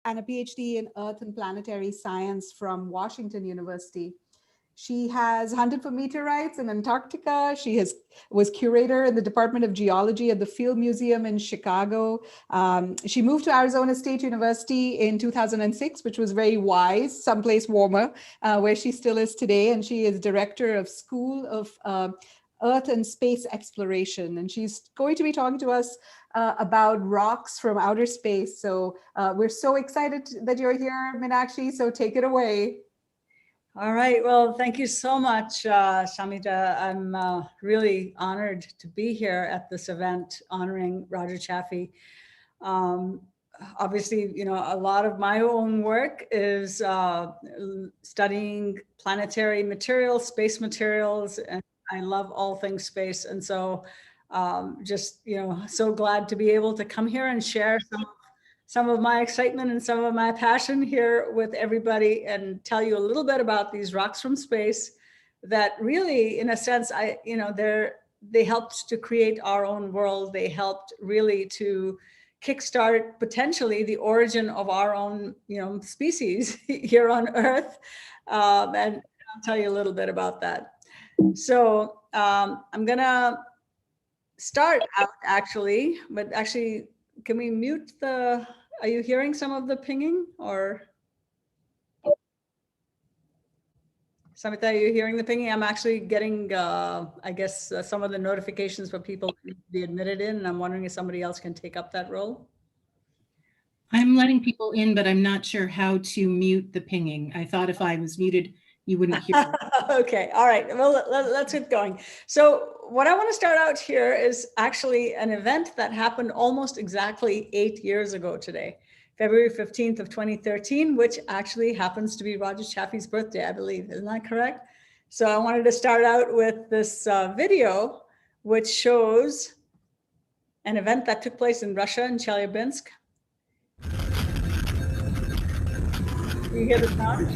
and a PhD in Earth and Planetary Science from Washington University. She has hunted for meteorites in Antarctica. She was curator in the Department of Geology at the Field Museum in Chicago. She moved to Arizona State University in 2006, which was very wise, someplace warmer, where she still is today. And she is director of School of Earth and Space Exploration. And she's going to be talking to us about rocks from outer space. So we're so excited that you're here, Meenakshi. So take it away. All right. Well, thank you so much, Shamita. I'm really honored to be here at this event honoring Roger Chaffee. Obviously, you know, a lot of my own work is studying planetary materials, space materials, and I love all things space. And so just, you know, so glad to be able to come here and share some of my excitement and some of my passion here with everybody and tell you a little bit about these rocks from space that really, in a sense, they helped to create our own world. They helped really to kickstart potentially the origin of our own, you know, species here on Earth. And I'll tell you a little bit about that. So I'm gonna start out actually, but actually, can we mute are you hearing some of the pinging or? Samita, are you hearing the pinging? I'm actually getting, I guess, some of the notifications for people to be admitted in, and I'm wondering if somebody else can take up that role. I'm letting people in, but I'm not sure how to mute the pinging. I thought if I was muted, you wouldn't hear it. Okay, all right, well, let's get going. So what I want to start out here is actually an event that happened almost exactly 8 years ago today, February 15th of 2013, which actually happens to be Roger Chaffee's birthday, I believe. Isn't that correct? So I wanted to start out with this video, which shows an event that took place in Russia, in Chelyabinsk. You hear the sound?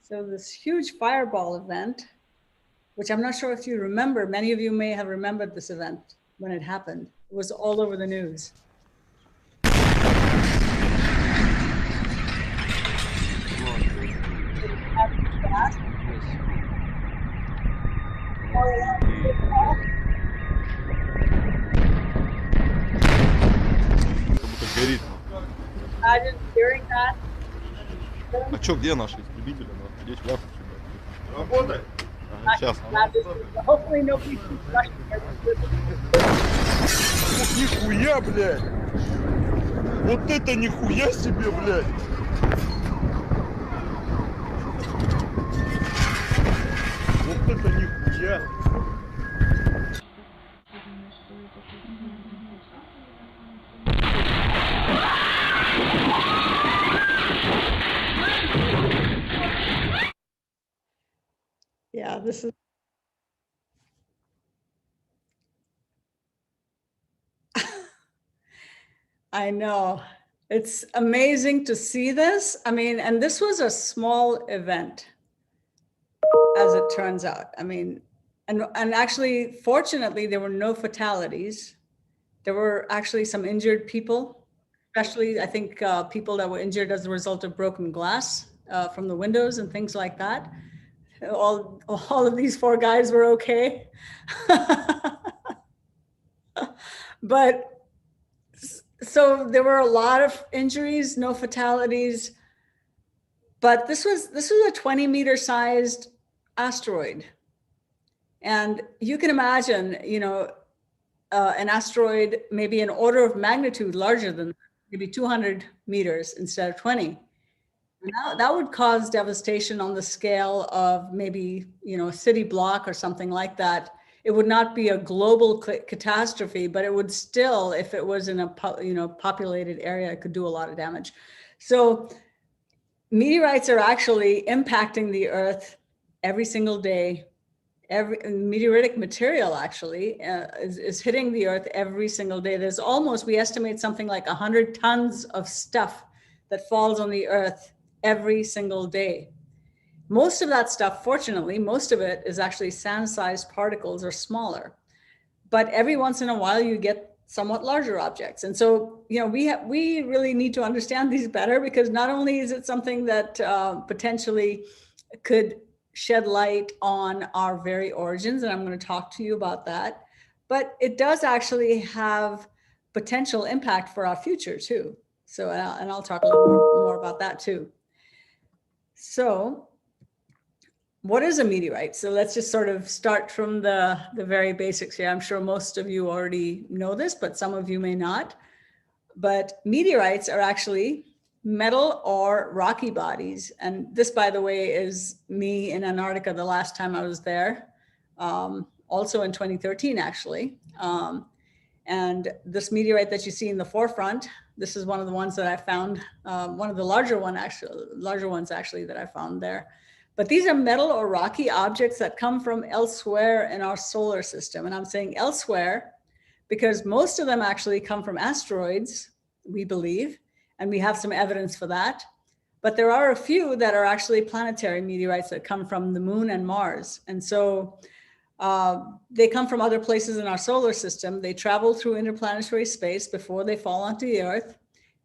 So this huge fireball event, which I'm not sure if you remember, many of you may have remembered this event when it happened. It was all over the news. Imagine hearing that. А чё, где наши истребители? Где Чапов? Работает? Сейчас. Hopefully nobody keeps rushing. Нихуя, блядь! Вот это нихуя себе, блядь! Вот это нихуя! Yeah, this is. I know. It's amazing to see this. I mean, and this was a small event, as it turns out. I mean, and actually, fortunately, there were no fatalities. There were actually some injured people, especially, I think, people that were injured as a result of broken glass from the windows and things like that. All of these 4 guys were okay. But so there were a lot of injuries, no fatalities, but this was a 20-meter sized asteroid. And you can imagine, you know, an asteroid maybe an order of magnitude larger than maybe 200 meters instead of 20. And that would cause devastation on the scale of maybe, you know, a city block or something like that. It would not be a global catastrophe, but it would still, if it was in a populated area, it could do a lot of damage. So meteorites are actually impacting the Earth every single day. Every meteoritic material actually is hitting the Earth every single day. There's almost, we estimate something like 100 tons of stuff that falls on the Earth every single day. Most of that stuff, fortunately, most of it is actually sand-sized particles or smaller. But every once in a while you get somewhat larger objects. And so, you know, we really need to understand these better, because not only is it something that potentially could shed light on our very origins, and I'm going to talk to you about that, but it does actually have potential impact for our future too. So, and I'll talk a little more about that too. So, what is a meteorite? So let's just sort of start from the very basics here. I'm sure most of you already know this, but some of you may not. But meteorites are actually metal or rocky bodies. And this, by the way, is me in Antarctica the last time I was there, also in 2013, actually. And this meteorite that you see in the forefront, this is one of the ones that I found, one of the larger ones actually that I found there. But these are metal or rocky objects that come from elsewhere in our solar system. And I'm saying elsewhere because most of them actually come from asteroids, we believe, and we have some evidence for that. But there are a few that are actually planetary meteorites that come from the moon and Mars. And so they come from other places in our solar system. They travel through interplanetary space before they fall onto the Earth.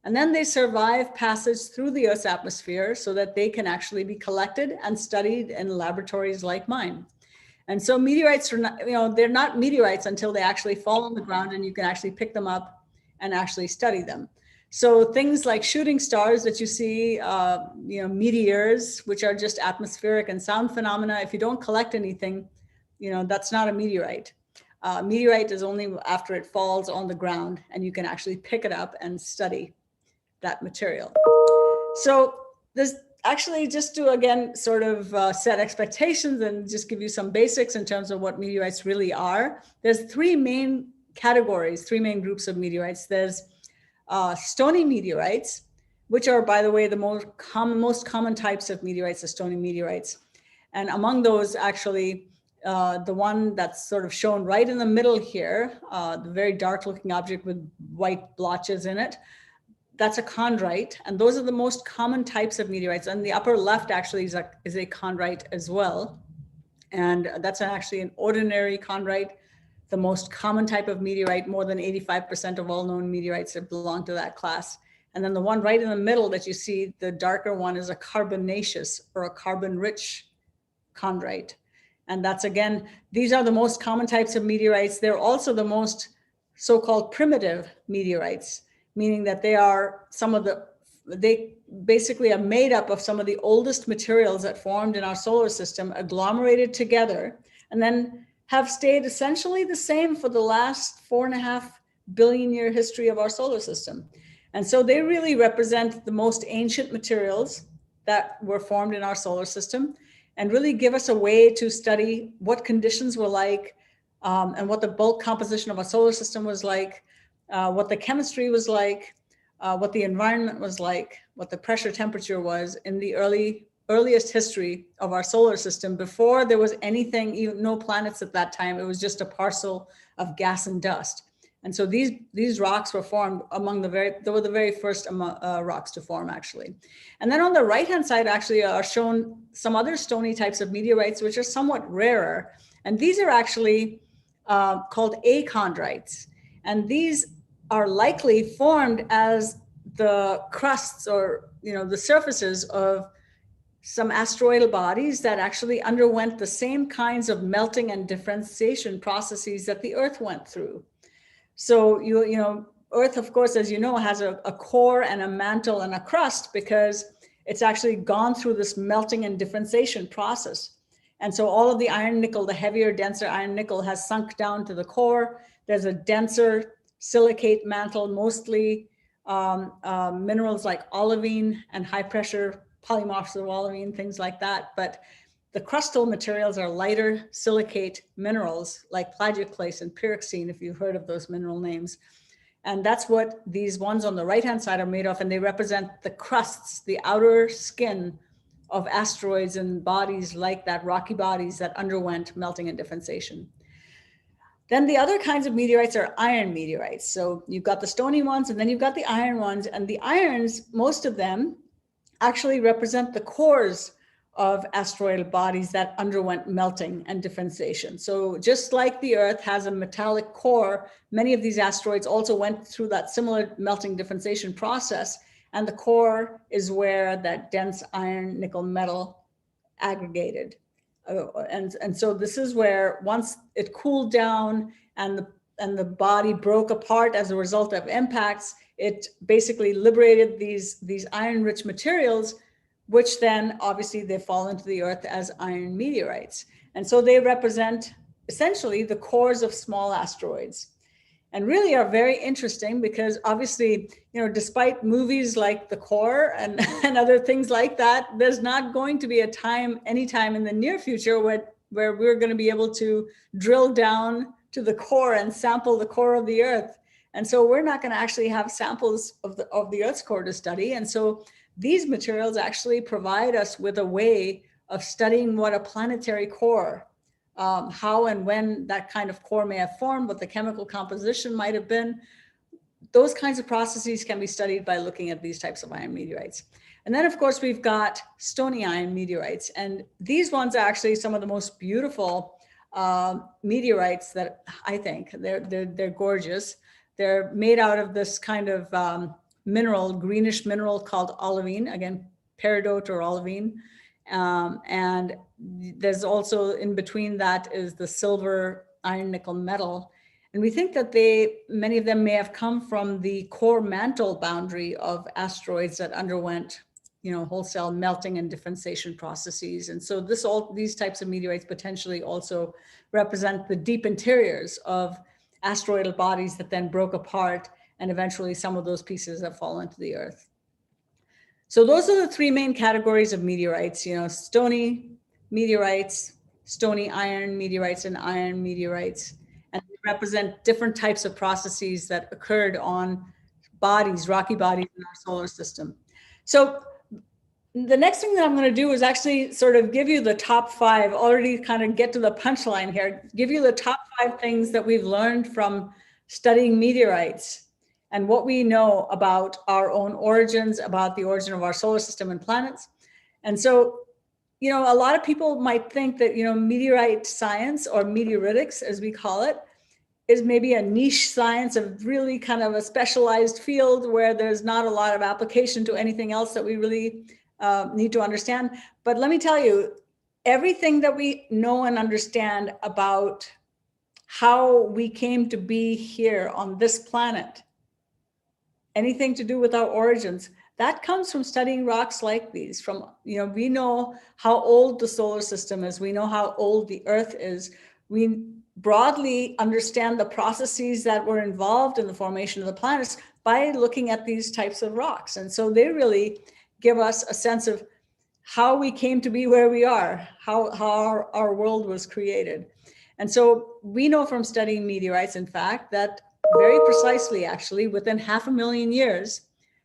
And then they survive passage through the Earth's atmosphere so that they can actually be collected and studied in laboratories like mine. And so meteorites are not, you know, they're not meteorites until they actually fall on the ground and you can actually pick them up and actually study them. So things like shooting stars that you see, you know, meteors, which are just atmospheric and sound phenomena. If you don't collect anything, you know, that's not a meteorite. Meteorite is only after it falls on the ground and you can actually pick it up and study that material. So this actually, just to again sort of set expectations and just give you some basics in terms of what meteorites really are. There's three main categories, three main groups of meteorites. There's stony meteorites, which are, by the way, the most common types of meteorites are stony meteorites. And among those, actually, the one that's sort of shown right in the middle here, the very dark looking object with white blotches in it, that's a chondrite. And those are the most common types of meteorites. And the upper left actually is a chondrite as well. And that's actually an ordinary chondrite, the most common type of meteorite. More than 85% of all known meteorites belong to that class. And then the one right in the middle that you see, the darker one, is a carbonaceous or a carbon-rich chondrite. And that's, again, these are the most common types of meteorites. They're also the most so-called primitive meteorites, meaning that they are they basically are made up of some of the oldest materials that formed in our solar system, agglomerated together, and then have stayed essentially the same for the last 4.5 billion year history of our solar system. And so they really represent the most ancient materials that were formed in our solar system, and really give us a way to study what conditions were like, and what the bulk composition of our solar system was like, what the chemistry was like, what the environment was like, what the pressure temperature was in the earliest history of our solar system, before there was anything, even no planets at that time. It was just a parcel of gas and dust. And so these rocks were formed they were the very first rocks to form, actually. And then on the right-hand side actually are shown some other stony types of meteorites, which are somewhat rarer. And these are actually called achondrites. And these are likely formed as the crusts, or, you know, the surfaces of some asteroidal bodies that actually underwent the same kinds of melting and differentiation processes that the Earth went through. So, you know, Earth, of course, as you know, has a core and a mantle and a crust, because it's actually gone through this melting and differentiation process. And so all of the iron nickel, the heavier, denser iron nickel, has sunk down to the core. There's a denser silicate mantle, mostly minerals like olivine and high pressure polymorphs of olivine, things like that. But the crustal materials are lighter silicate minerals like plagioclase and pyroxene, if you've heard of those mineral names. And that's what these ones on the right-hand side are made of. And they represent the crusts, the outer skin of asteroids and bodies like that, rocky bodies that underwent melting and differentiation. Then the other kinds of meteorites are iron meteorites. So you've got the stony ones, and then you've got the iron ones. And the irons, most of them, actually represent the cores of asteroidal bodies that underwent melting and differentiation. So just like the Earth has a metallic core, many of these asteroids also went through that similar melting differentiation process. And the core is where that dense iron nickel metal aggregated. And so this is where once it cooled down and the body broke apart as a result of impacts, it basically liberated these iron-rich materials, which then obviously they fall into the Earth as iron meteorites. And so they represent essentially the cores of small asteroids, and really are very interesting because obviously, despite movies like The Core and other things like that, there's not going to be anytime in the near future where we're going to be able to drill down to the core and sample the core of the Earth. And so we're not going to actually have samples of the Earth's core to study. And so these materials actually provide us with a way of studying what a planetary core, how and when that kind of core may have formed, what the chemical composition might have been. Those kinds of processes can be studied by looking at these types of iron meteorites. And then of course, we've got Stony Ion Meteorites. And these ones are actually some of the most beautiful meteorites that I think. They're gorgeous. They're made out of this kind of greenish mineral called olivine, again, peridot or olivine. And there's also in between that is the silver iron nickel metal. And we think that many of them may have come from the core mantle boundary of asteroids that underwent, wholesale melting and differentiation processes. And so these types of meteorites potentially also represent the deep interiors of asteroidal bodies that then broke apart, and eventually some of those pieces have fallen to the Earth. So those are the three main categories of meteorites, stony meteorites, stony iron meteorites, and iron meteorites. And they represent different types of processes that occurred on rocky bodies in our solar system. So the next thing that I'm going to do is actually sort of give you the top 5, already kind of get to the punchline here, give you the top 5 things that we've learned from studying meteorites and what we know about our own origins, about the origin of our solar system and planets. And so, a lot of people might think that, meteorite science, or meteoritics as we call it, is maybe a niche science, of really kind of a specialized field where there's not a lot of application to anything else that we really need to understand. But let me tell you, everything that we know and understand about how we came to be here on this planet, anything to do with our origins, that comes from studying rocks like these. We know how old the solar system is. We know how old the Earth is. We broadly understand the processes that were involved in the formation of the planets by looking at these types of rocks. And so they really give us a sense of how we came to be where we are, how our world was created. And so we know from studying meteorites, in fact, that very precisely, actually, within 500,000 years,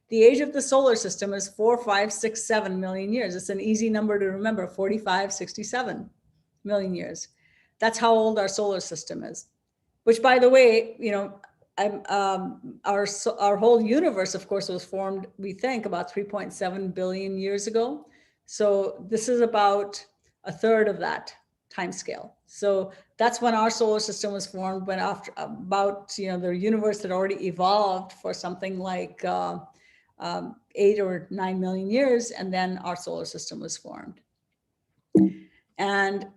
the age of the solar system is 4, 5, 6, 7 million years. It's an easy number to remember, 45, 67 million years. That's how old our solar system is, which, by the way, our whole universe, of course, was formed, we think, about 3.7 billion years ago. So this is about a third of that time scale. So that's when our solar system was formed, when after about, the universe had already evolved for something like 8 or 9 million years, and then our solar system was formed. And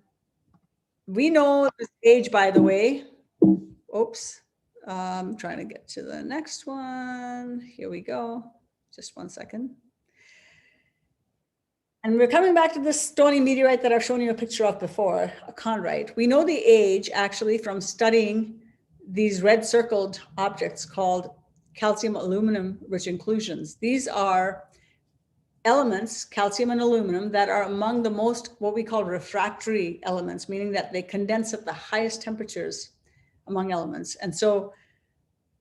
we know this age, by the way. Oops. I'm trying to get to the next one. Here we go. Just one second. And we're coming back to this stony meteorite that I've shown you a picture of before, Achondrite. We know the age actually from studying these red circled objects called calcium aluminum rich inclusions. These are elements, calcium and aluminum, that are among the most what we call refractory elements, meaning that they condense at the highest temperatures among elements. And so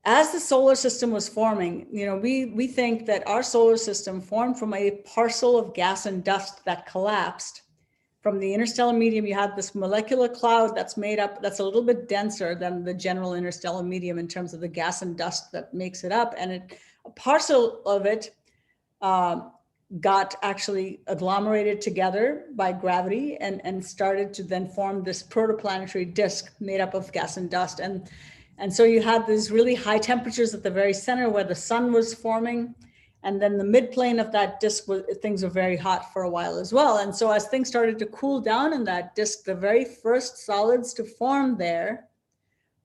as the solar system was forming, we think that our solar system formed from a parcel of gas and dust that collapsed. From the interstellar medium, you had this molecular cloud that's made up, that's a little bit denser than the general interstellar medium in terms of the gas and dust that makes it up. And a parcel of it got actually agglomerated together by gravity and started to then form this protoplanetary disk made up of gas and dust. And so you had these really high temperatures at the very center where the sun was forming. And then the midplane of that disk, things were very hot for a while as well. And so as things started to cool down in that disk, the very first solids to form there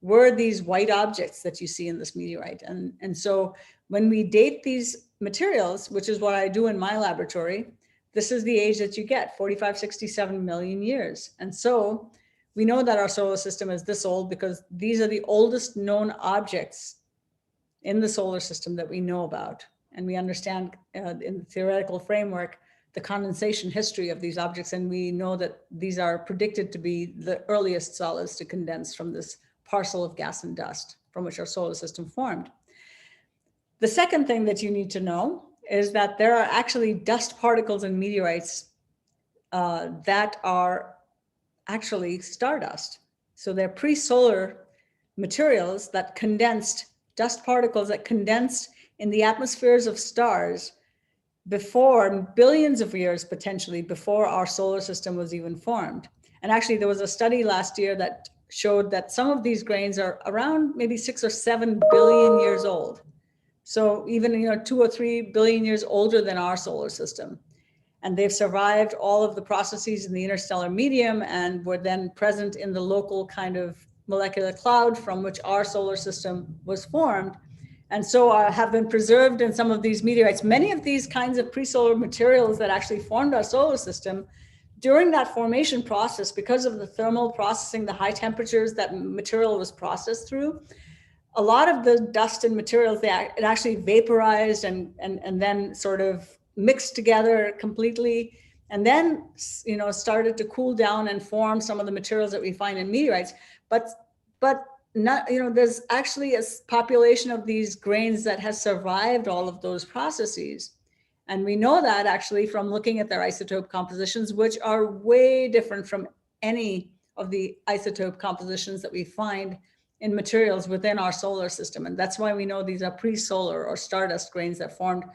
were these white objects that you see in this meteorite. And so when we date these materials, which is what I do in my laboratory, this is the age that you get, 45, 67 million years. And so we know that our solar system is this old because these are the oldest known objects in the solar system that we know about. And we understand in the theoretical framework, the condensation history of these objects. And we know that these are predicted to be the earliest solids to condense from this parcel of gas and dust from which our solar system formed. The second thing that you need to know is that there are actually dust particles in meteorites that are actually stardust. So they're pre-solar materials that condensed, dust particles that condensed in the atmospheres of stars before, billions of years potentially, before our solar system was even formed. And actually there was a study last year that showed that some of these grains are around maybe 6 or 7 billion years old. So even 2 or 3 billion years older than our solar system. And they've survived all of the processes in the interstellar medium and were then present in the local kind of molecular cloud from which our solar system was formed. And so have been preserved in some of these meteorites. Many of these kinds of pre-solar materials that actually formed our solar system, during that formation process, because of the thermal processing, the high temperatures that material was processed through, a lot of the dust and materials, it actually vaporized and then sort of mixed together completely, and then started to cool down and form some of the materials that we find in meteorites. But not, there's actually a population of these grains that has survived all of those processes. And we know that actually from looking at their isotope compositions, which are way different from any of the isotope compositions that we find in materials within our solar system. And that's why we know these are pre-solar or stardust grains that formed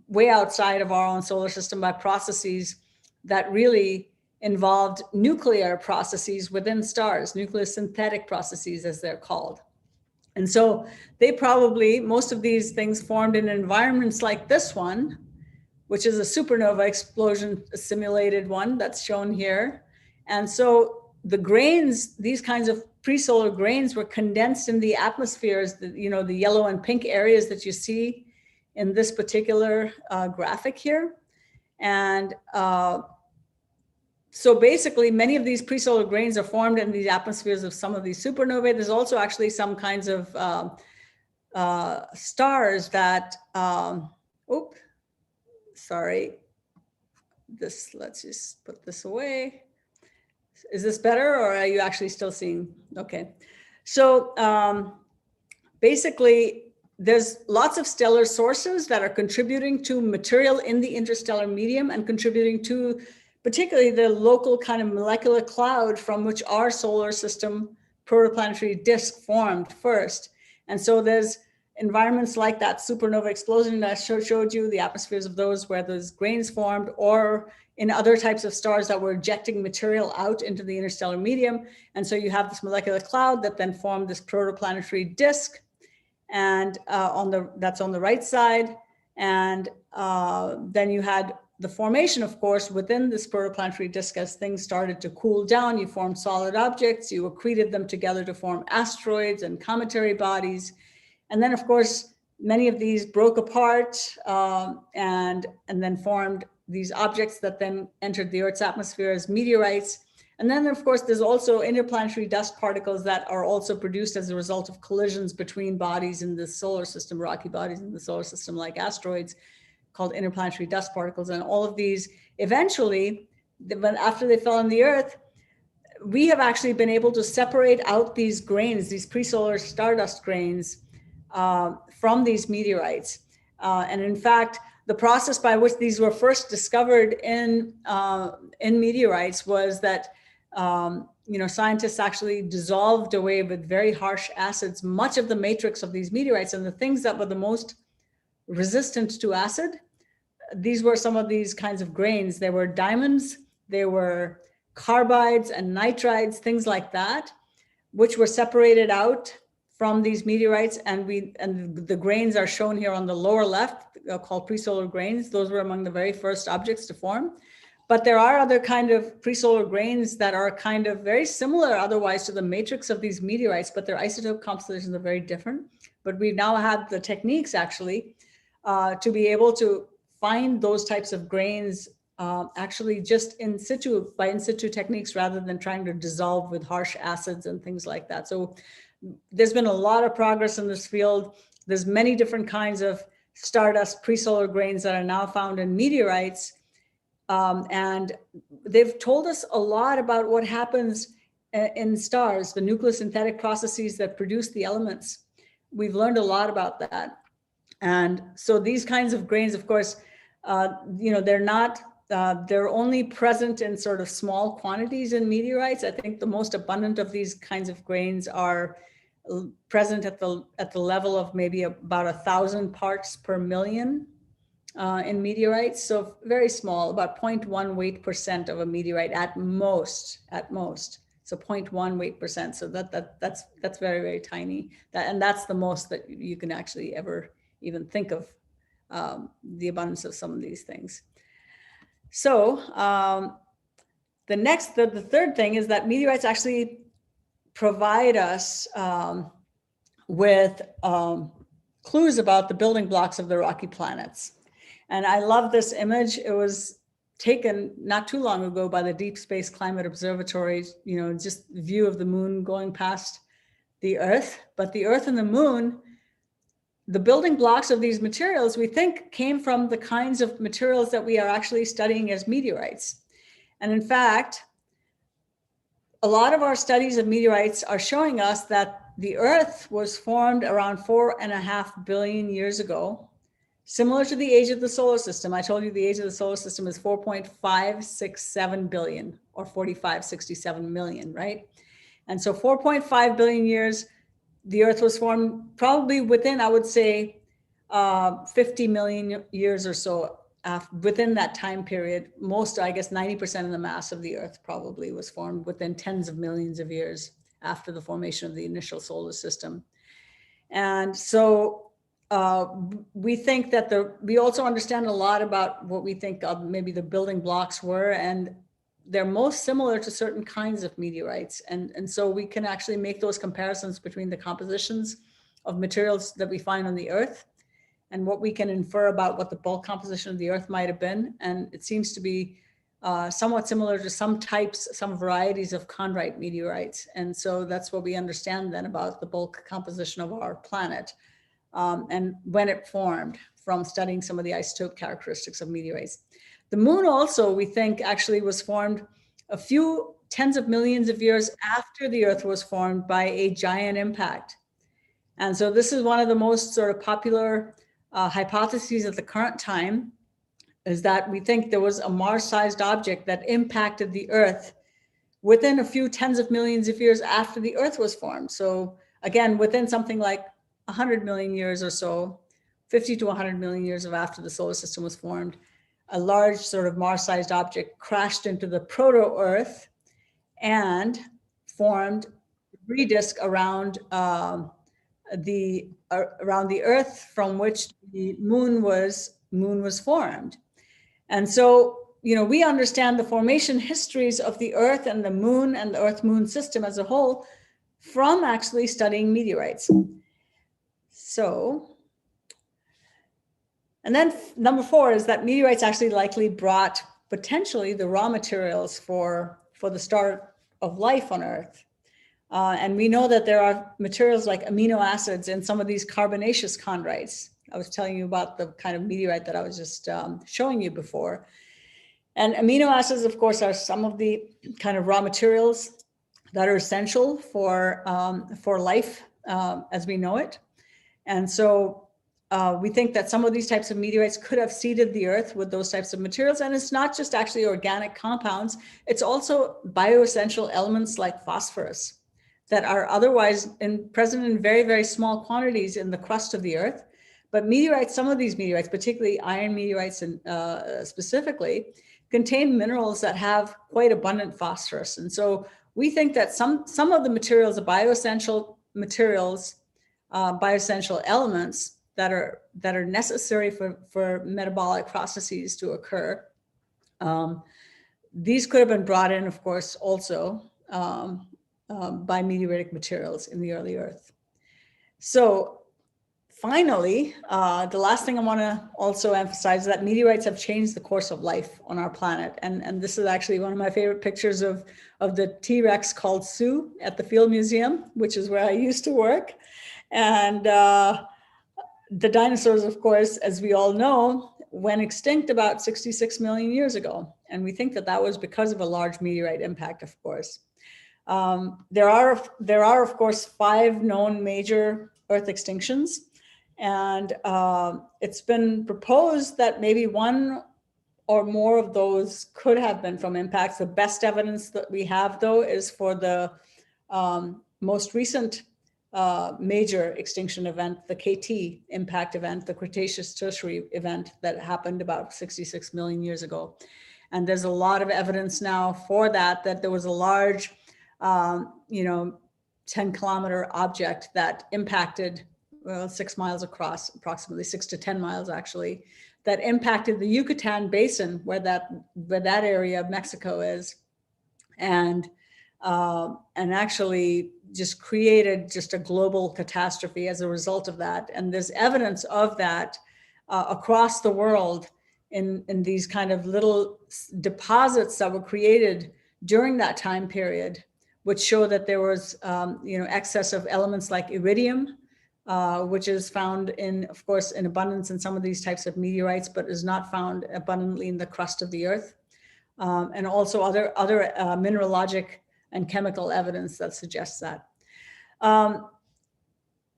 way outside of our own solar system by processes that really involved nuclear processes within stars, nucleosynthetic processes as they're called. And so they probably, most of these things formed in environments like this one, which is a supernova explosion, a simulated one that's shown here. And so the grains, these kinds of pre-solar grains were condensed in the atmospheres, the yellow and pink areas that you see in this particular graphic here. And so basically, many of these pre-solar grains are formed in the atmospheres of some of these supernovae. There's also actually some kinds of stars that, let's just put this away. Is this better, or are you actually still seeing? Okay. So basically, there's lots of stellar sources that are contributing to material in the interstellar medium and contributing to particularly the local kind of molecular cloud from which our solar system protoplanetary disk formed first. And so there's environments like that supernova explosion that I showed you, the atmospheres of those where those grains formed, or in other types of stars that were ejecting material out into the interstellar medium. And so you have this molecular cloud that then formed this protoplanetary disk, and that's on the right side. And then you had the formation, of course, within this protoplanetary disk. As things started to cool down, you formed solid objects, you accreted them together to form asteroids and cometary bodies. And then, of course, many of these broke apart and then formed these objects that then entered the Earth's atmosphere as meteorites. And then, of course, there's also interplanetary dust particles that are also produced as a result of collisions between bodies in the solar system, rocky bodies in the solar system like asteroids, called interplanetary dust particles. And all of these eventually, after they fell on the Earth, we have actually been able to separate out these grains, these pre-solar stardust grains from these meteorites. And in fact, the process by which these were first discovered in meteorites was that scientists actually dissolved away with very harsh acids much of the matrix of these meteorites, and the things that were the most resistant to acid these were some of these kinds of grains. There were diamonds, there were carbides and nitrides, things like that, which were separated out from these meteorites. And the grains are shown here on the lower left, called presolar grains. Those were among the very first objects to form. But there are other kind of presolar grains that are kind of very similar otherwise to the matrix of these meteorites, but their isotope compositions are very different. But we now have the techniques actually to be able to find those types of grains actually just in situ, by in situ techniques, rather than trying to dissolve with harsh acids and things like that. So there's been a lot of progress in this field. There's many different kinds of stardust presolar grains that are now found in meteorites. And they've told us a lot about what happens in stars, the nucleosynthetic processes that produce the elements. We've learned a lot about that. And so these kinds of grains, of course, they're only present in sort of small quantities in meteorites. I think the most abundant of these kinds of grains are present at the level of maybe about 1,000 parts per million in meteorites. So very small, about 0.1 weight percent of a meteorite at most. So 0.1 weight percent. So that's very, very tiny. And that's the most that you can actually ever even think of the abundance of some of these things. So the third thing is that meteorites actually provide us with clues about the building blocks of the rocky planets. And I love this image. It was taken not too long ago by the Deep Space Climate Observatory, just view of the moon going past the Earth. But the Earth and the moon, the building blocks of these materials, we think came from the kinds of materials that we are actually studying as meteorites. And in fact, a lot of our studies of meteorites are showing us that the Earth was formed around 4.5 billion years ago, similar to the age of the solar system. I told you the age of the solar system is 4.567 billion or 4567 million, right? And so 4.5 billion years, the Earth was formed probably within, I would say, 50 million years or so. Within that time period, I guess 90% of the mass of the Earth probably was formed within tens of millions of years after the formation of the initial solar system. And so we think that we also understand a lot about what we think of maybe the building blocks were, and they're most similar to certain kinds of meteorites. And so we can actually make those comparisons between the compositions of materials that we find on the Earth and what we can infer about what the bulk composition of the Earth might have been. And it seems to be somewhat similar to some varieties of chondrite meteorites. And so that's what we understand then about the bulk composition of our planet and when it formed from studying some of the isotope characteristics of meteorites. The moon also, we think, actually was formed a few tens of millions of years after the Earth was formed by a giant impact. And so this is one of the most sort of popular hypotheses at the current time, is that we think there was a Mars-sized object that impacted the Earth within a few tens of millions of years after the Earth was formed. So again, within something like 100 million years or so, 50 to 100 million years of after the solar system was formed, a large sort of Mars-sized object crashed into the proto-Earth and formed a debris disk around the Earth, from which the moon was formed. And so, we understand the formation histories of the Earth and the moon and the Earth-Moon system as a whole from actually studying meteorites. So, and then number 4 is that meteorites actually likely brought potentially the raw materials for the start of life on Earth. And we know that there are materials like amino acids in some of these carbonaceous chondrites. I was telling you about the kind of meteorite that I was just showing you before. And amino acids, of course, are some of the kind of raw materials that are essential for life as we know it. And so we think that some of these types of meteorites could have seeded the Earth with those types of materials. And it's not just actually organic compounds, it's also bioessential elements like phosphorus that are otherwise present in very, very small quantities in the crust of the Earth, But meteorites, some of these meteorites, particularly iron meteorites and specifically, contain minerals that have quite abundant phosphorus. And so we think that some of the materials, the bioessential materials, bioessential elements that are necessary for metabolic processes to occur, these could have been brought in, of course, also by meteoritic materials in the early Earth. So finally, the last thing I want to also emphasize is that meteorites have changed the course of life on our planet. And this is actually one of my favorite pictures of the T-Rex called Sue at the Field Museum, which is where I used to work. And the dinosaurs, of course, as we all know, went extinct about 66 million years ago. And we think that that was because of a large meteorite impact, of course. There are, of course, 5 known major Earth extinctions. And it's been proposed that maybe one or more of those could have been from impacts. The best evidence that we have, though, is for the most recent major extinction event, the KT impact event, the Cretaceous Tertiary event that happened about 66 million years ago. And there's a lot of evidence now for that there was a large, 10-kilometer object that impacted 6 miles across, approximately 6 to 10 miles actually, that impacted the Yucatan Basin where that area of Mexico is, and actually just created just a global catastrophe as a result of that. And there's evidence of that across the world in these kind of little deposits that were created during that time period, which show that there was excess of elements like iridium, which is found of course, in abundance in some of these types of meteorites, but is not found abundantly in the crust of the Earth, and also other mineralogic and chemical evidence that suggests that.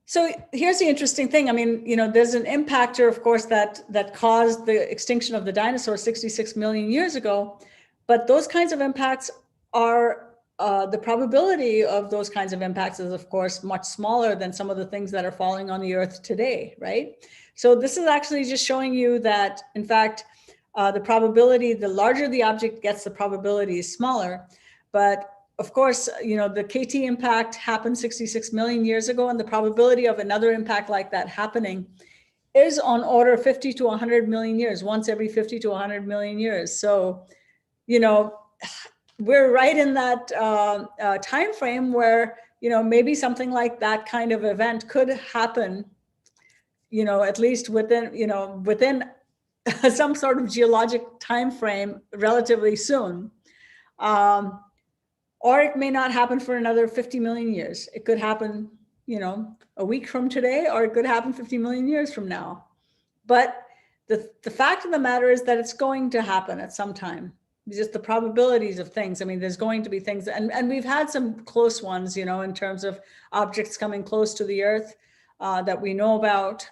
So here's the interesting thing. I mean, there's an impactor, of course, that caused the extinction of the dinosaurs 66 million years ago, but those kinds of impacts are the probability of those kinds of impacts is, of course, much smaller than some of the things that are falling on the Earth today, right? So this is actually just showing you that, in fact, the probability, the larger the object gets, the probability is smaller. But of course, the KT impact happened 66 million years ago, and the probability of another impact like that happening is on order 50 to 100 million years, once every 50 to 100 million years. So, we're right in that time frame where maybe something like that kind of event could happen, at least within some sort of geologic time frame relatively soon, or it may not happen for another 50 million years. It could happen a week from today, or it could happen 50 million years from now. But the fact of the matter is that it's going to happen at some time. Just the probabilities of things. I mean, there's going to be things, and we've had some close ones, in terms of objects coming close to the Earth that we know about.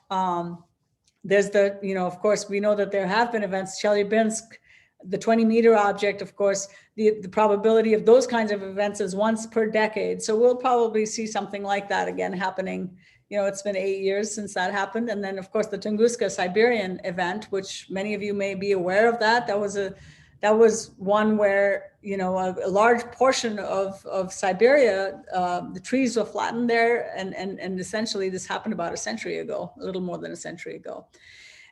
There's of course, we know that there have been events, Chelyabinsk, the 20-meter object, of course, the probability of those kinds of events is once per decade. So we'll probably see something like that again happening. It's been 8 years since that happened. And then, of course, the Tunguska Siberian event, which many of you may be aware of that. That was one where, a large portion of Siberia, the trees were flattened there. And essentially this happened about a century ago, a little more than a century ago.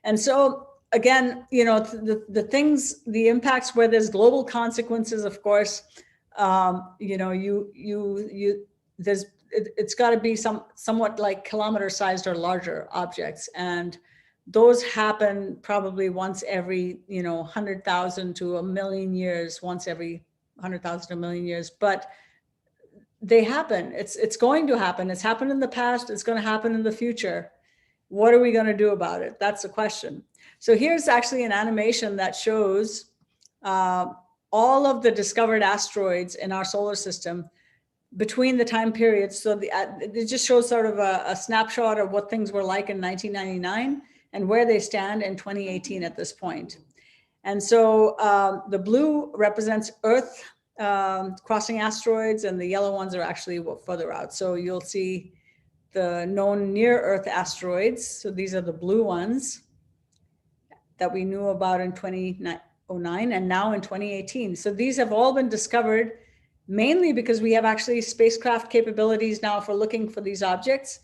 And so again, the things, the impacts where there's global consequences, of course, it's got to be somewhat like kilometer-sized or larger objects. And those happen probably once every, 100,000 to a million years, once every 100,000 to a million years, but they happen. It's going to happen. It's happened in the past. It's going to happen in the future. What are we going to do about it? That's the question. So here's actually an animation that shows all of the discovered asteroids in our solar system between the time periods. So it just shows sort of a snapshot of what things were like in 1999 and where they stand in 2018 at this point. And so the blue represents Earth crossing asteroids, and the yellow ones are actually further out. So you'll see the known near-Earth asteroids. So these are the blue ones that we knew about in 2009 and now in 2018. So these have all been discovered mainly because we have actually spacecraft capabilities now for looking for these objects.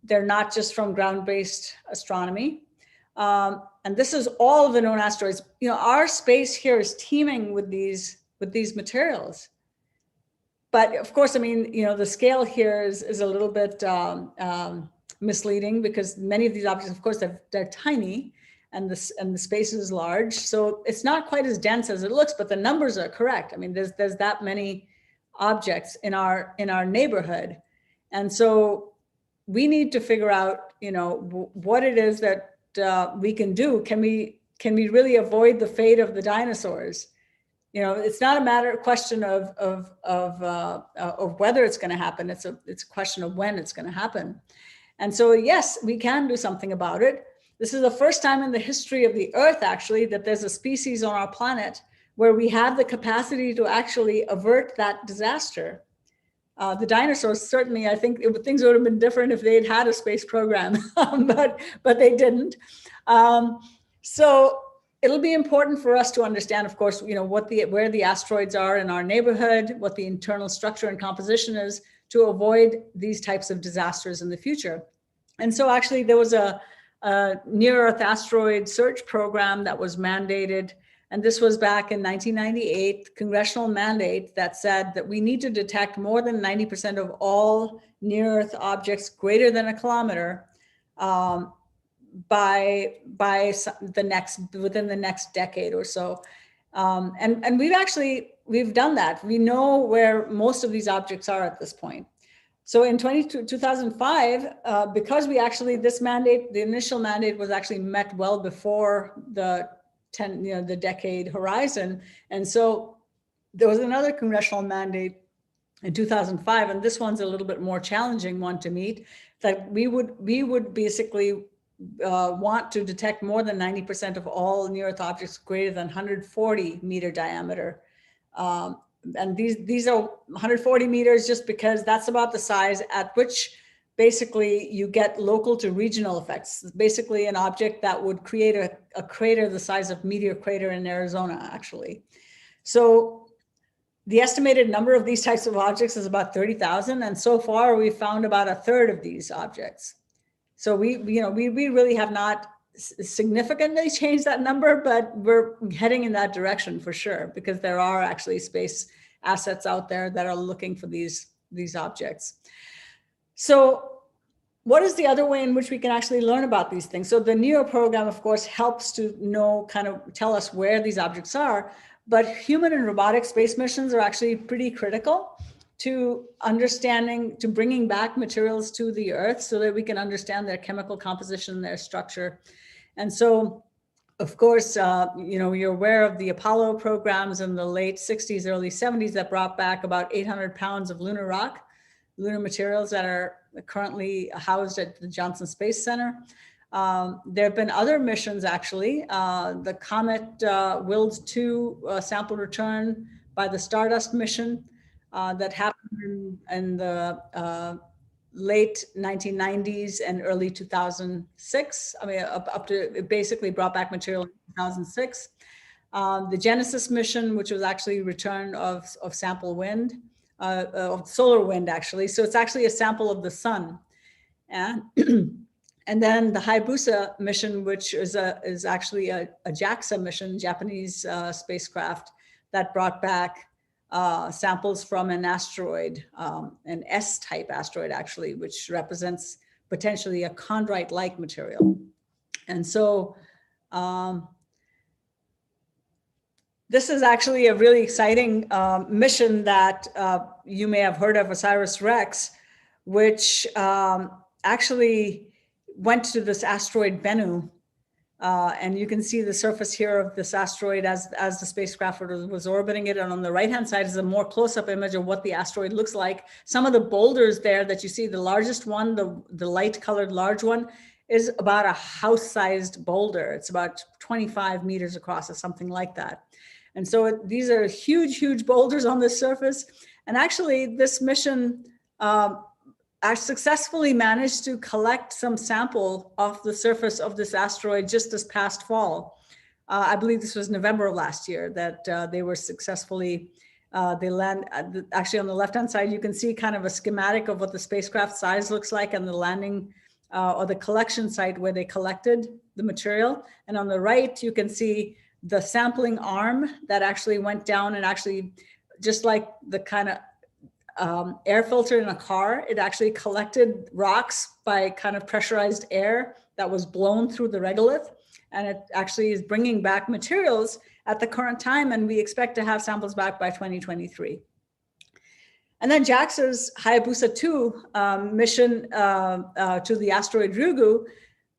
They're not just from ground-based astronomy. And this is all of the known asteroids. You know, our space here is teeming with these materials. But of course, I mean, you know, the scale here is a little bit misleading because many of these objects, of course, they're tiny and the space is large. So it's not quite as dense as it looks, but the numbers are correct. I mean, there's that many objects in our neighborhood. And so we need to figure out, you know, what it is that we can do. Can we really avoid the fate of the dinosaurs? You know, it's not a question of whether it's going to happen. It's a question of when it's going to happen. And so, yes, we can do something about it. This is the first time in the history of the Earth, actually, that there's a species on our planet where we have the capacity to actually avert that disaster. The dinosaurs, certainly, I think things would have been different if they'd had a space program, but they didn't. So it'll be important for us to understand, of course, you know, where the asteroids are in our neighborhood, what the internal structure and composition is to avoid these types of disasters in the future. And so actually there was a near-Earth asteroid search program that was mandated. And this was back in 1998, congressional mandate that said that we need to detect more than 90% of all near-Earth objects greater than a kilometer within the next decade or so. And we've done that. We know where most of these objects are at this point. So in 2005, because the initial mandate was actually met well before the decade horizon. And so there was another congressional mandate in 2005, and this one's a little bit more challenging one to meet, that we would basically want to detect more than 90% of all near-Earth objects greater than 140 meter diameter. And these are 140 meters just because that's about the size at which basically you get local to regional effects. It's basically an object that would create a crater the size of Meteor Crater in Arizona, actually. So the estimated number of these types of objects is about 30,000. And so far we've found about a third of these objects. So we really have not significantly changed that number, but we're heading in that direction for sure, because there are actually space assets out there that are looking for these objects. So what is the other way in which we can actually learn about these things? So the NEO program, of course, helps to tell us where these objects are, but human and robotic space missions are actually pretty critical to bringing back materials to the Earth so that we can understand their chemical composition, their structure. And so, of course, you're aware of the Apollo programs in the late 60s, early 70s that brought back about 800 pounds of lunar rock, lunar materials that are currently housed at the Johnson Space Center. There have been other missions, actually. The Comet WILD 2 sample return by the Stardust mission that happened in the late 1990s and early 2006. I mean, up to, it basically brought back material in 2006. The Genesis mission, which was actually return of sample wind, of solar wind, actually. So it's actually a sample of the sun. And then the Hayabusa mission, which is actually a JAXA mission, Japanese spacecraft, that brought back samples from an asteroid, an S-type asteroid, actually, which represents potentially a chondrite-like material. And so this is actually a really exciting mission that you may have heard of, OSIRIS-REx, which actually went to this asteroid Bennu. And you can see the surface here of this asteroid as the spacecraft was orbiting it. And on the right-hand side is a more close-up image of what the asteroid looks like. Some of the boulders there that you see, the largest one, the light-colored large one, is about a house-sized boulder. It's about 25 meters across or something like that. And so these are huge, huge boulders on the surface. And actually, this mission successfully managed to collect some sample off the surface of this asteroid just this past fall. I believe this was November of last year that they were successfully, they land, actually on the left-hand side, you can see kind of a schematic of what the spacecraft size looks like and the landing or the collection site where they collected the material. And on the right, you can see the sampling arm that actually went down and actually, just like the kind of air filter in a car, it actually collected rocks by kind of pressurized air that was blown through the regolith. And it actually is bringing back materials at the current time. And we expect to have samples back by 2023. And then JAXA's Hayabusa 2 mission to the asteroid Ryugu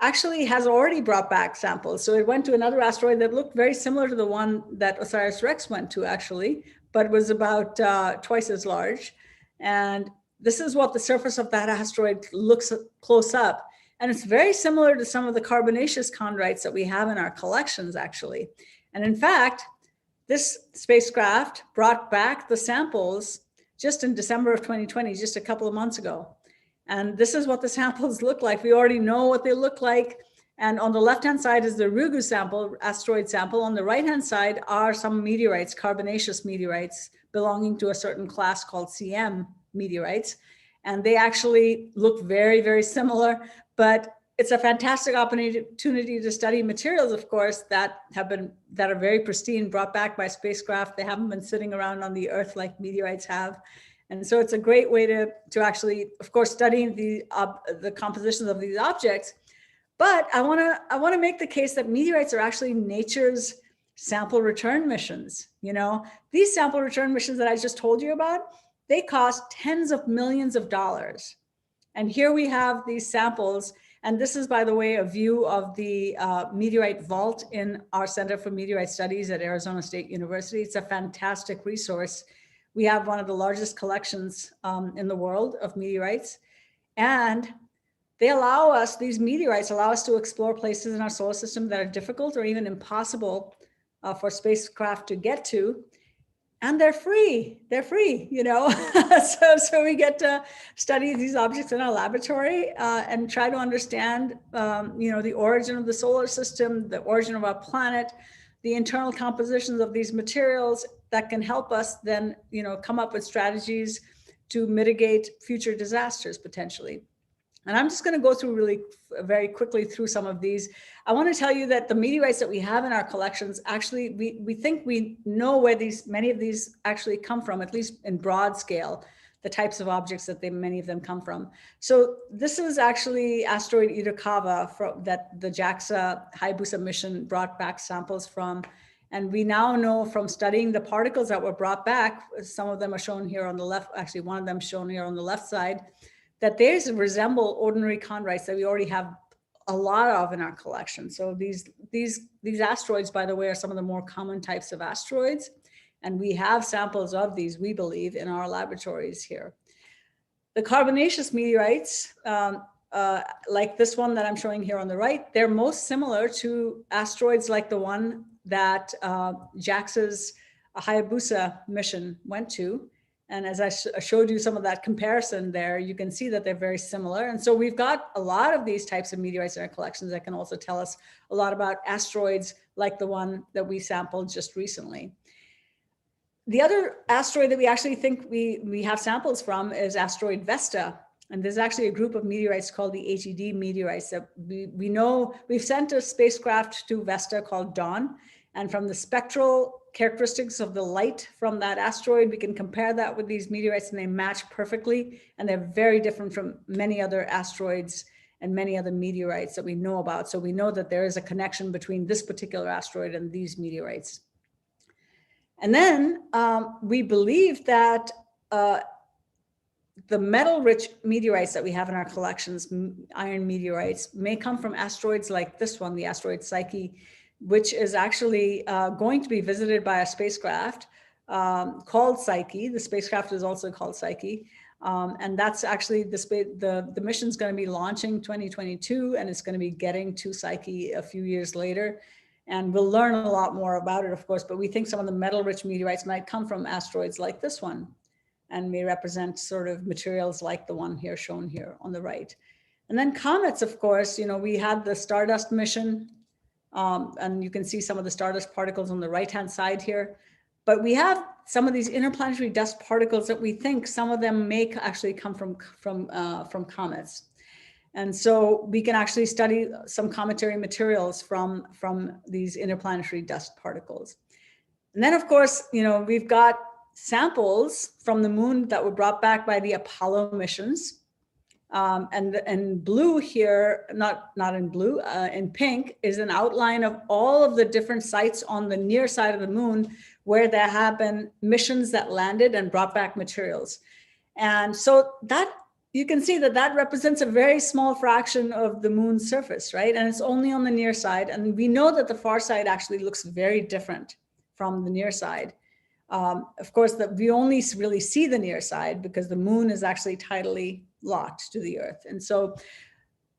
actually has already brought back samples. So it went to another asteroid that looked very similar to the one that OSIRIS-REx went to actually, but was about twice as large. And this is what the surface of that asteroid looks close up. And it's very similar to some of the carbonaceous chondrites that we have in our collections actually. And in fact, this spacecraft brought back the samples just in December of 2020, just a couple of months ago. And this is what the samples look like. We already know what they look like. And on the left-hand side is the Ryugu sample, asteroid sample. On the right-hand side are some meteorites, carbonaceous meteorites, belonging to a certain class called CM meteorites. And they actually look very, very similar, but it's a fantastic opportunity to study materials, of course, that are very pristine, brought back by spacecraft. They haven't been sitting around on the Earth like meteorites have. And so it's a great way to actually, of course, study the compositions of these objects. But I want to make the case that meteorites are actually nature's sample return missions. You know, these sample return missions that I just told you about, they cost tens of millions of dollars. And here we have these samples. And this is, by the way, a view of the meteorite vault in our Center for Meteorite Studies at Arizona State University. It's a fantastic resource. We have one of the largest collections in the world of meteorites. And they allow us, these meteorites allow us to explore places in our solar system that are difficult or even impossible for spacecraft to get to. And they're free, you know. so we get to study these objects in our laboratory and try to understand, you know, the origin of the solar system, the origin of our planet, the internal compositions of these materials that can help us then, you know, come up with strategies to mitigate future disasters potentially. And I'm just going to go through really very quickly through some of these. I want to tell you that the meteorites that we have in our collections, actually, we think we know where many of these actually come from, at least in broad scale, the types of objects that many of them come from. So this is actually asteroid Itokawa that the JAXA Hayabusa mission brought back samples from. And we now know from studying the particles that were brought back, some of them are shown here on the left, actually one of them shown here on the left side, that these resemble ordinary chondrites that we already have a lot of in our collection. So these asteroids, by the way, are some of the more common types of asteroids. And we have samples of these, we believe, in our laboratories here. The carbonaceous meteorites, like this one that I'm showing here on the right, they're most similar to asteroids like the one that JAXA's Hayabusa mission went to. And as I showed you some of that comparison there, you can see that they're very similar. And so we've got a lot of these types of meteorites in our collections that can also tell us a lot about asteroids like the one that we sampled just recently. The other asteroid that we actually think we have samples from is Asteroid Vesta. And there's actually a group of meteorites called the Atd Meteorites that we know. We've sent a spacecraft to Vesta called Dawn. And from the spectral characteristics of the light from that asteroid, we can compare that with these meteorites and they match perfectly. And they're very different from many other asteroids and many other meteorites that we know about. So we know that there is a connection between this particular asteroid and these meteorites. And then we believe that the metal-rich meteorites that we have in our collections, iron meteorites, may come from asteroids like this one, the asteroid Psyche, which is actually going to be visited by a spacecraft called Psyche. The spacecraft is also called Psyche. And that's actually the mission's going to be launching 2022, and it's going to be getting to Psyche a few years later. And we'll learn a lot more about it, of course, but we think some of the metal-rich meteorites might come from asteroids like this one. and may represent sort of materials like the one here shown here on the right. And then comets, of course, we had the Stardust mission, and you can see some of the stardust particles on the right-hand side here. But we have some of these interplanetary dust particles that we think some of them may actually come from comets. And so we can actually study some cometary materials from these interplanetary dust particles. And then, of course, we've got samples from the moon that were brought back by the Apollo missions. And blue here, not in blue, in pink, is an outline of all of the different sites on the near side of the moon where there have been missions that landed and brought back materials. And so that you can see that represents a very small fraction of the moon's surface, right? And it's only on the near side. And we know that the far side actually looks very different from the near side. Of course, we only really see the near side because the moon is actually tidally locked to the Earth. And so,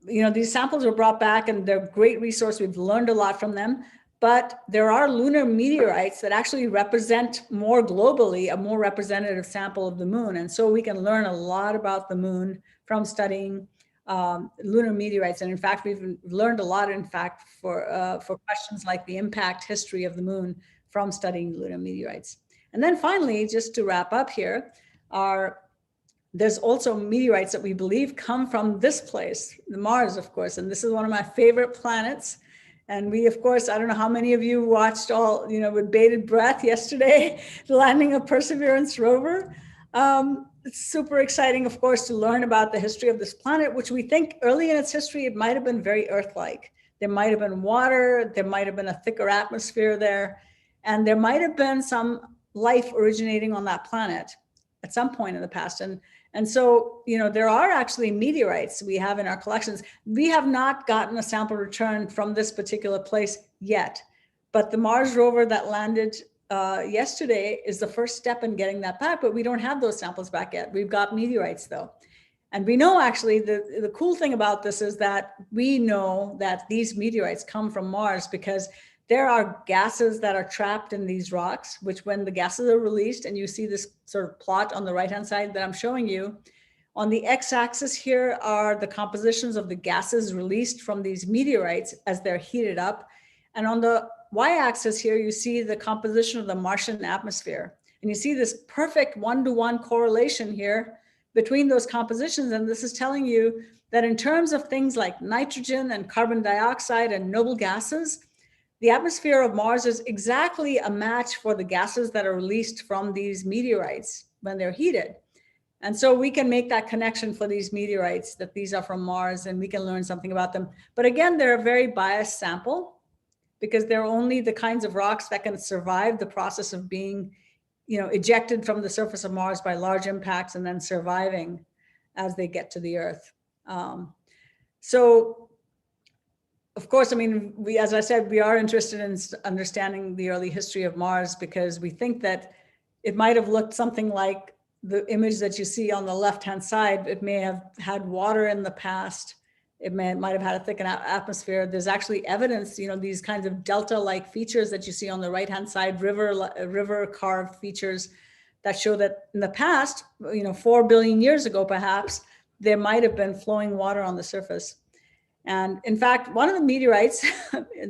these samples were brought back and they're a great resource. We've learned a lot from them, but there are lunar meteorites that actually represent more globally, a more representative sample of the moon. And so we can learn a lot about the moon from studying lunar meteorites. And in fact, we've learned a lot, for questions like the impact history of the moon from studying lunar meteorites. And then finally, just to wrap up here, there's also meteorites that we believe come from this place, Mars, of course. And this is one of my favorite planets. And we, of course, I don't know how many of you watched with bated breath yesterday, the landing of Perseverance rover. It's super exciting, of course, to learn about the history of this planet, which we think early in its history, it might have been very Earth-like. There might have been water, there might have been a thicker atmosphere there, and there might have been some life originating on that planet at some point in the past. And so, there are actually meteorites we have in our collections. We have not gotten a sample return from this particular place yet, but the Mars rover that landed yesterday is the first step in getting that back, but we don't have those samples back yet. We've got meteorites though. And we know actually the cool thing about this is that we know that these meteorites come from Mars because there are gases that are trapped in these rocks, which when the gases are released, and you see this sort of plot on the right-hand side that I'm showing you, on the x-axis here are the compositions of the gases released from these meteorites as they're heated up. And on the y-axis here, you see the composition of the Martian atmosphere. And you see this perfect one-to-one correlation here between those compositions. And this is telling you that in terms of things like nitrogen and carbon dioxide and noble gases, the atmosphere of Mars is exactly a match for the gases that are released from these meteorites when they're heated. And so we can make that connection for these meteorites, that these are from Mars, and we can learn something about them. But again, they're a very biased sample because they're only the kinds of rocks that can survive the process of being, ejected from the surface of Mars by large impacts and then surviving as they get to the Earth. So, of course, as I said, we are interested in understanding the early history of Mars because we think that it might have looked something like the image that you see on the left-hand side. It may have had water in the past. It might have had a thick atmosphere. There's actually evidence, these kinds of delta-like features that you see on the right-hand side, river carved features that show that in the past, 4 billion years ago, perhaps, there might have been flowing water on the surface. And in fact, one of the meteorites,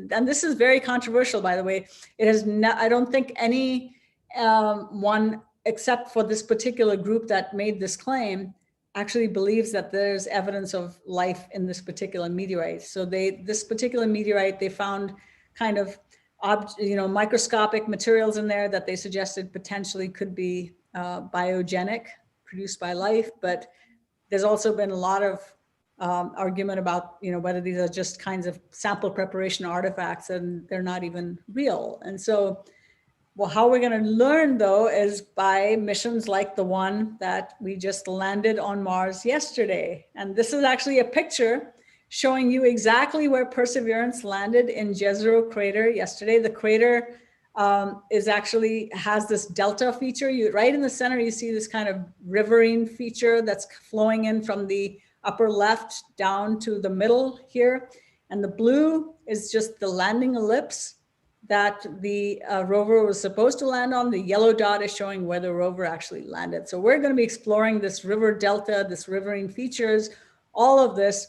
and this is very controversial, by the way, it has I don't think any one except for this particular group that made this claim actually believes that there's evidence of life in this particular meteorite. So this particular meteorite, they found kind of microscopic materials in there that they suggested potentially could be biogenic, produced by life. But there's also been a lot of argument about whether these are just kinds of sample preparation artifacts and they're not even real. And so, well, how we're going to learn though is by missions like the one that we just landed on Mars yesterday. And this is actually a picture showing you exactly where Perseverance landed in Jezero crater yesterday. The crater has this delta feature. Right in the center, you see this kind of riverine feature that's flowing in from the upper left down to the middle here. And the blue is just the landing ellipse. that the rover was supposed to land on. The yellow dot is showing where the rover actually landed. So we're going to be exploring this river delta, this riverine features, all of this.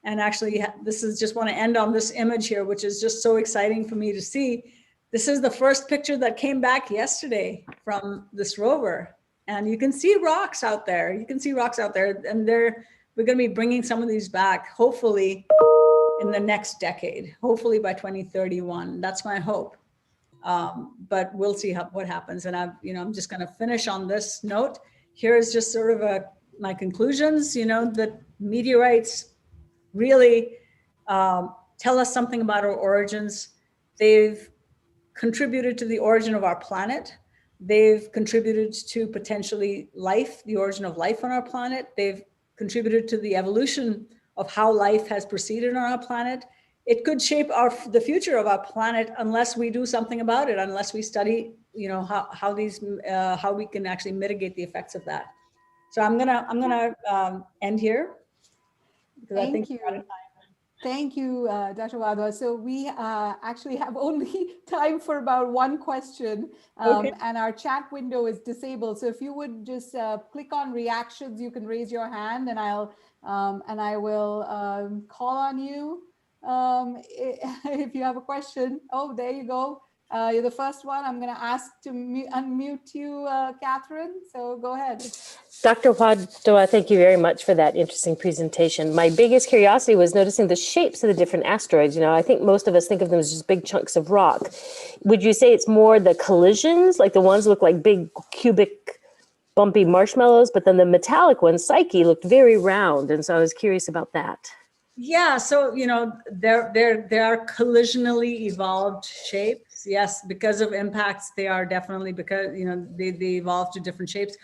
And actually, this is just want to end on this image here, which is just so exciting for me to see. This is the first picture that came back yesterday from this rover. And you can see rocks out there. You can see rocks out there. And we're going to be bringing some of these back, hopefully in the next decade, hopefully by 2031. That's my hope. But we'll see what happens. And I'm just going to finish on this note. Here's just sort of my conclusions. That meteorites really tell us something about our origins. They've contributed to the origin of our planet. They've contributed to potentially life, the origin of life on our planet. They've contributed to the evolution of how life has proceeded on our planet. It could shape the future of our planet unless we do something about it, unless we study, how we can actually mitigate the effects of that. So I'm gonna end here because I think we're out of time. Thank you, Dr. Wadhwa. So we actually have only time for about one question, Okay. and our chat window is disabled. So if you would just click on reactions, you can raise your hand, and I will call on you if you have a question. Oh, there you go. You're the first one. I'm going to ask to unmute you, Catherine. So go ahead. Dr. Wadhwa, thank you very much for that interesting presentation. My biggest curiosity was noticing the shapes of the different asteroids. I think most of us think of them as just big chunks of rock. Would you say it's more the collisions, like the ones that look like big cubic bumpy marshmallows, but then the metallic ones, Psyche, looked very round. And so I was curious about that. Yeah, so there are collisionally evolved shapes. Yes, because of impacts, they are definitely they evolve to different shapes.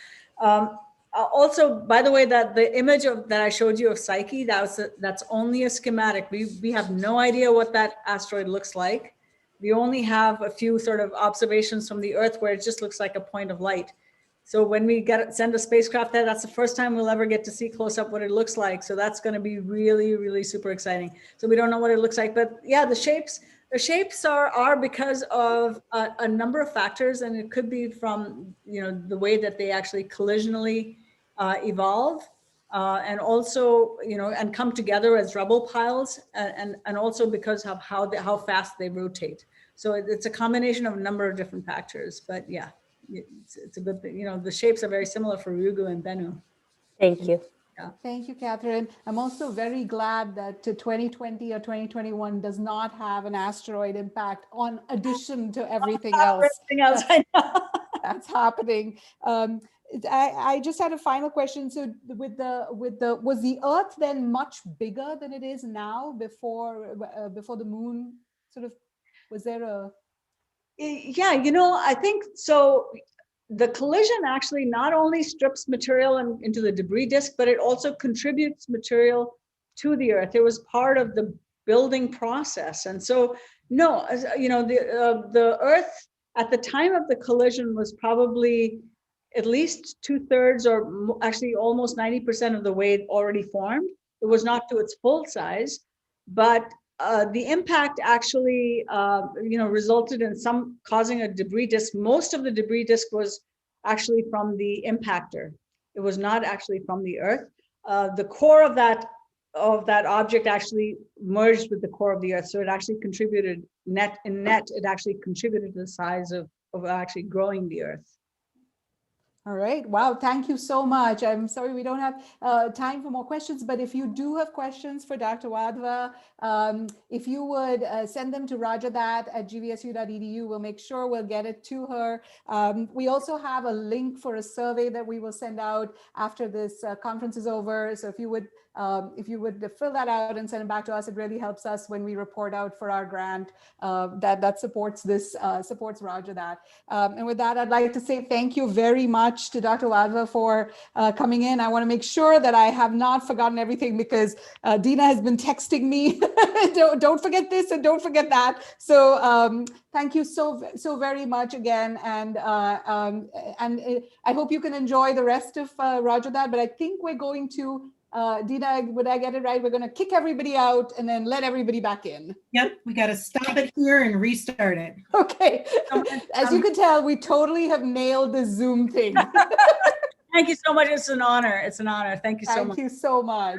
Also, by the way, that the image that I showed you of Psyche, that's only a schematic. We have no idea what that asteroid looks like. We only have a few sort of observations from the Earth where it just looks like a point of light. So when we send a spacecraft there, that's the first time we'll ever get to see close up what it looks like. So that's going to be really, really super exciting. So we don't know what it looks like, but yeah, the shapes are because of a number of factors, and it could be from the way that they actually collisionally evolve, and also and come together as rubble piles, and also because of how fast they rotate. So it's a combination of a number of different factors. But yeah, it's a good thing. The shapes are very similar for Ryugu and Bennu. Thank you. Yeah. Thank you, Catherine. I'm also very glad that 2020 or 2021 does not have an asteroid impact on addition to everything else. Everything else, I know. That's happening. I just had a final question. So was the Earth then much bigger than it is now before the moon sort of, was there a? Yeah, I think so. The collision actually not only strips material into the debris disk, but it also contributes material to the Earth. It was part of the building process. And so, no, the Earth at the time of the collision was probably at least 2/3 or actually almost 90% of the way already formed. It was not to its full size, but the impact actually, resulted in causing a debris disk. Most of the debris disk was actually from the impactor. It was not actually from the Earth. The core of that object actually merged with the core of the Earth. So it actually contributed it actually contributed to the size of actually growing the Earth. All right. Wow. Thank you so much. I'm sorry we don't have time for more questions, but if you do have questions for Dr. Wadhwa, if you would send them to rajadat@gvsu.edu, we'll make sure we'll get it to her. We also have a link for a survey that we will send out after this conference is over. So if you would fill that out and send it back to us, it really helps us when we report out for our grant that supports Rajadat. And with that, I'd like to say thank you very much to Dr. Wadhwa for coming in. I want to make sure that I have not forgotten everything because Dina has been texting me, don't forget this and don't forget that. So thank you so very much again. And I hope you can enjoy the rest of Rajadat, but I think we're going to Dina, would I get it right? We're going to kick everybody out and then let everybody back in. Yep, we got to stop it here and restart it. Okay. As you can tell, we totally have nailed the Zoom thing. Thank you so much. It's an honor. It's an honor. Thank you so much. Thank you so much.